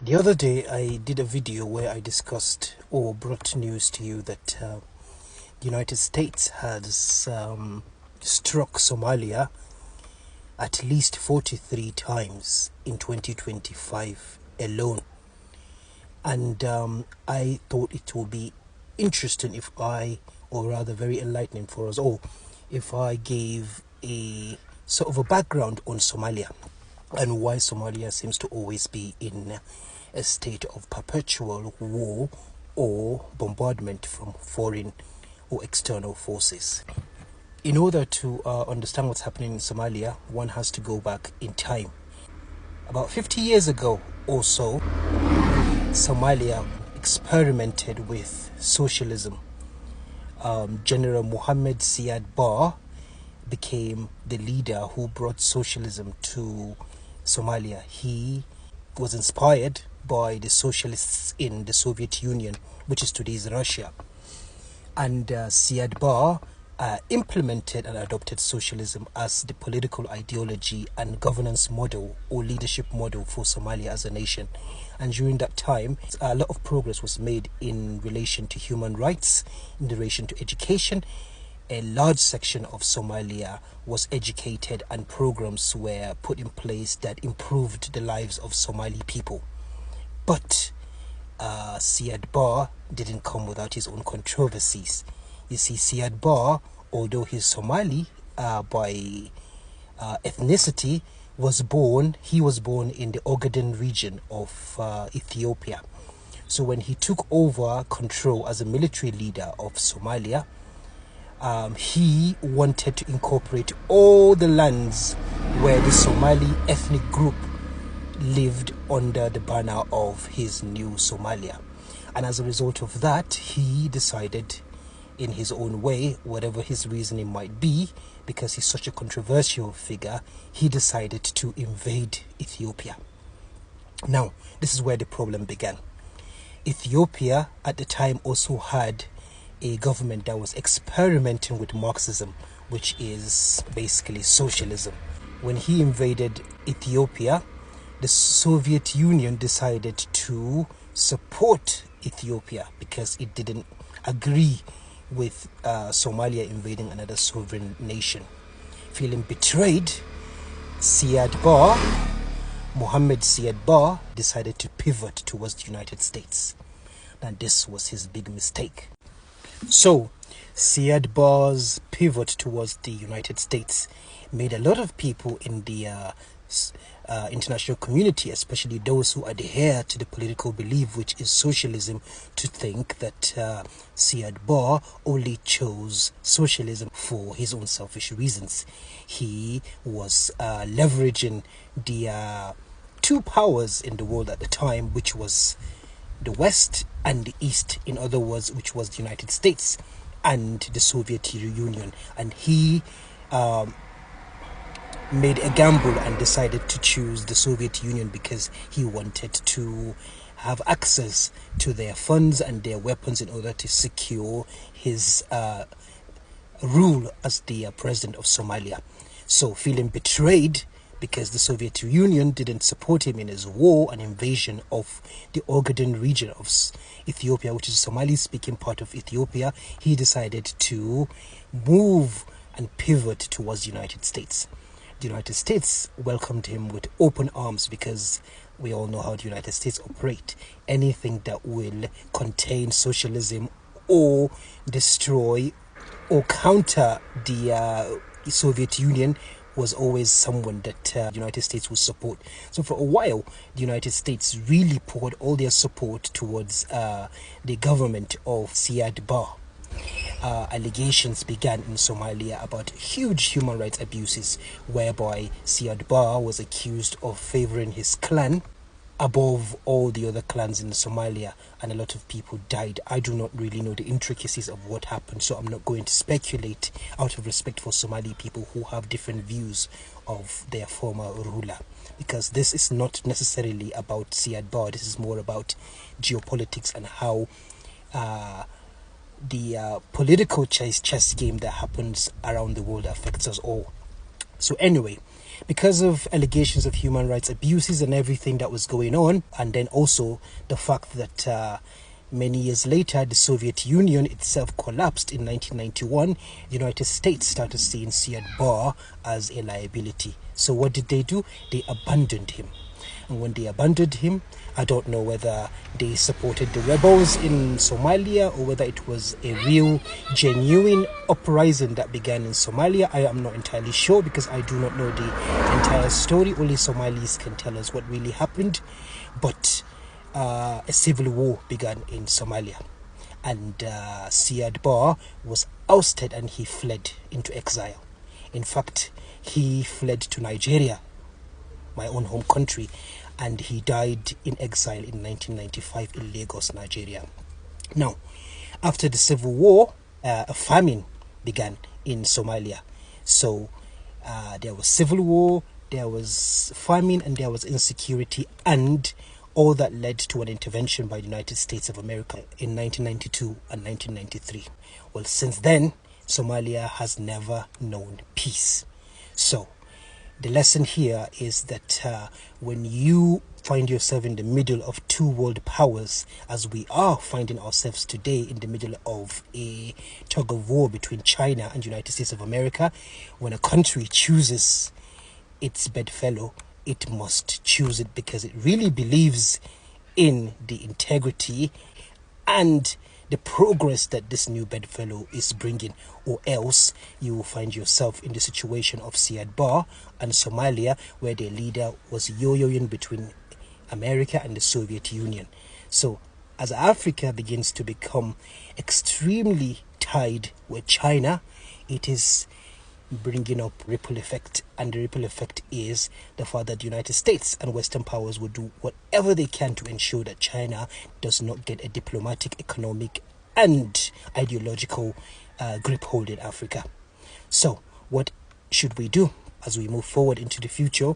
The other day, I did a video where I discussed or brought news to you that the United States has struck Somalia at least 43 times in 2025 alone. And I thought it would be interesting if or rather very enlightening for us all, if I gave a sort of a background on Somalia and why Somalia seems to always be in a state of perpetual war or bombardment from foreign or external forces. In order to understand what's happening in Somalia, one has to go back in time. About 50 years ago or so, Somalia experimented with socialism. General Mohammed Siad Barre became the leader who brought socialism to Somalia. He was inspired by the socialists in the Soviet Union, which is today's Russia. And Siad Barre implemented and adopted socialism as the political ideology and governance model or leadership model for Somalia as a nation. And during that time, a lot of progress was made in relation to human rights, in relation to education. A large section of Somalia was educated and programs were put in place that improved the lives of Somali people. But Siad Barre didn't come without his own controversies. You see, Siad Barre, although he's Somali by ethnicity, he was born in the Ogaden region of Ethiopia. So when he took over control as a military leader of Somalia, he wanted to incorporate all the lands where the Somali ethnic group lived under the banner of his new Somalia. And as a result of that, he decided in his own way, whatever his reasoning might be, because he's such a controversial figure, he decided to invade Ethiopia. Now, this is where the problem began. Ethiopia at the time also had a government that was experimenting with Marxism, which is basically socialism. When he invaded Ethiopia, the Soviet Union decided to support Ethiopia because it didn't agree with Somalia invading another sovereign nation. Feeling betrayed, Mohammed Siad Barre decided to pivot towards the United States. And this was his big mistake. So, Siad Barre's pivot towards the United States made a lot of people in the international community, especially those who adhere to the political belief which is socialism, to think that Siad Barre only chose socialism for his own selfish reasons. He was leveraging the two powers in the world at the time, which was the West and the East, in other words, which was the United States and the Soviet Union. And he made a gamble and decided to choose the Soviet Union because he wanted to have access to their funds and their weapons in order to secure his rule as the president of Somalia. So, feeling betrayed because the Soviet Union didn't support him in his war and invasion of the Ogaden region of Ethiopia, which is a Somali-speaking part of Ethiopia, he decided to move and pivot towards the United States. The United States welcomed him with open arms because we all know how the United States operate. Anything that will contain socialism or destroy or counter the Soviet Union was always someone that the United States would support. So for a while, the United States really poured all their support towards the government of Siad Barre. Allegations began in Somalia about huge human rights abuses, whereby Siad Barre was accused of favoring his clan above all the other clans in Somalia, and a lot of people died. I do not really know the intricacies of what happened, so I'm not going to speculate out of respect for Somali people who have different views of their former ruler, because this is not necessarily about Siad Barre. This is more about geopolitics and how the political chess game that happens around the world affects us all. So anyway, because of allegations of human rights abuses and everything that was going on, and then also the fact that many years later the Soviet Union itself collapsed in 1991, the United States started seeing Siad Barre as a liability. So what did they do? They abandoned him. And when they abandoned him, I don't know whether they supported the rebels in Somalia or whether it was a real, genuine uprising that began in Somalia. I am not entirely sure because I do not know the entire story. Only Somalis can tell us what really happened. But a civil war began in Somalia. And Siad Barre was ousted and he fled into exile. In fact, he fled to Nigeria, my own home country, and he died in exile in 1995 in Lagos, Nigeria. Now, after the civil war, a famine began in Somalia. So there was civil war, there was famine, and there was insecurity, and all that led to an intervention by the United States of America in 1992 and 1993. Well, since then, Somalia has never known peace. So the lesson here is that when you find yourself in the middle of two world powers, as we are finding ourselves today in the middle of a tug of war between China and the United States of America, when a country chooses its bedfellow, it must choose it because it really believes in the integrity and the progress that this new bedfellow is bringing, or else you will find yourself in the situation of Siad Barre and Somalia, where their leader was yo-yoing between America and the Soviet Union. So as Africa begins to become extremely tied with China, it is bringing up ripple effect, and the ripple effect is the fact that the United States and Western powers will do whatever they can to ensure that China does not get a diplomatic, economic and ideological grip hold in Africa. So what should we do as we move forward into the future,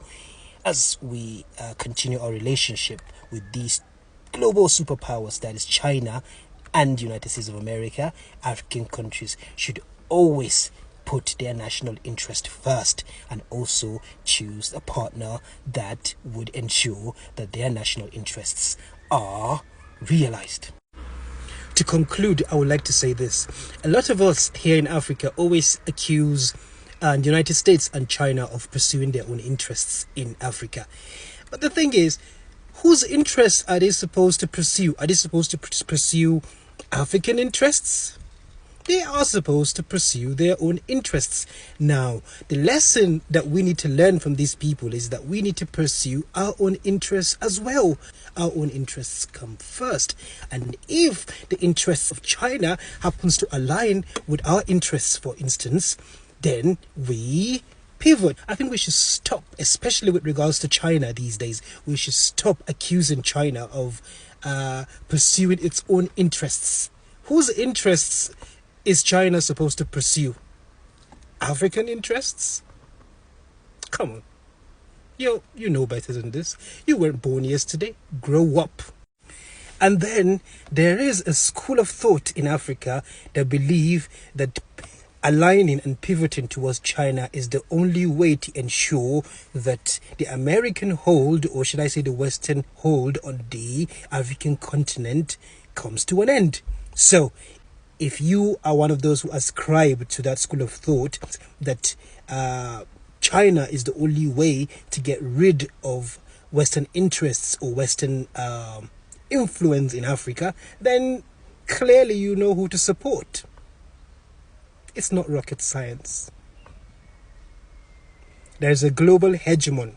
as we continue our relationship with these global superpowers, that is China and the United States of America? African countries should always put their national interest first and also choose a partner that would ensure that their national interests are realized. To conclude, I would like to say this. A lot of us here in Africa always accuse the United States and China of pursuing their own interests in Africa. But the thing is, whose interests are they supposed to pursue? Are they supposed to pursue African interests? They are supposed to pursue their own interests. Now, the lesson that we need to learn from these people is that we need to pursue our own interests as well. Our own interests come first. And if the interests of China happens to align with our interests, for instance, then we pivot. I think we should stop, especially with regards to China these days, we should stop accusing China of pursuing its own interests. Whose interests is China supposed to pursue? African interests? Come on. You know better than this. You weren't born yesterday. Grow up. And then there is a school of thought in Africa that believe that aligning and pivoting towards China is the only way to ensure that the American hold, or should I say the Western hold on the African continent, comes to an end. So if you are one of those who ascribe to that school of thought that China is the only way to get rid of Western interests or Western influence in Africa, then clearly you know who to support. It's not rocket science. There's a global hegemon,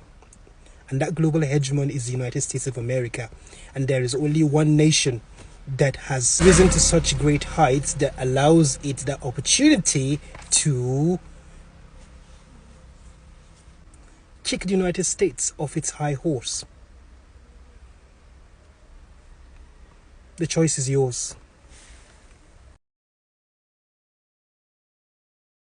and that global hegemon is the United States of America, and there is only one nation that has risen to such great heights that allows it the opportunity to kick the United States off its high horse. The choice is yours.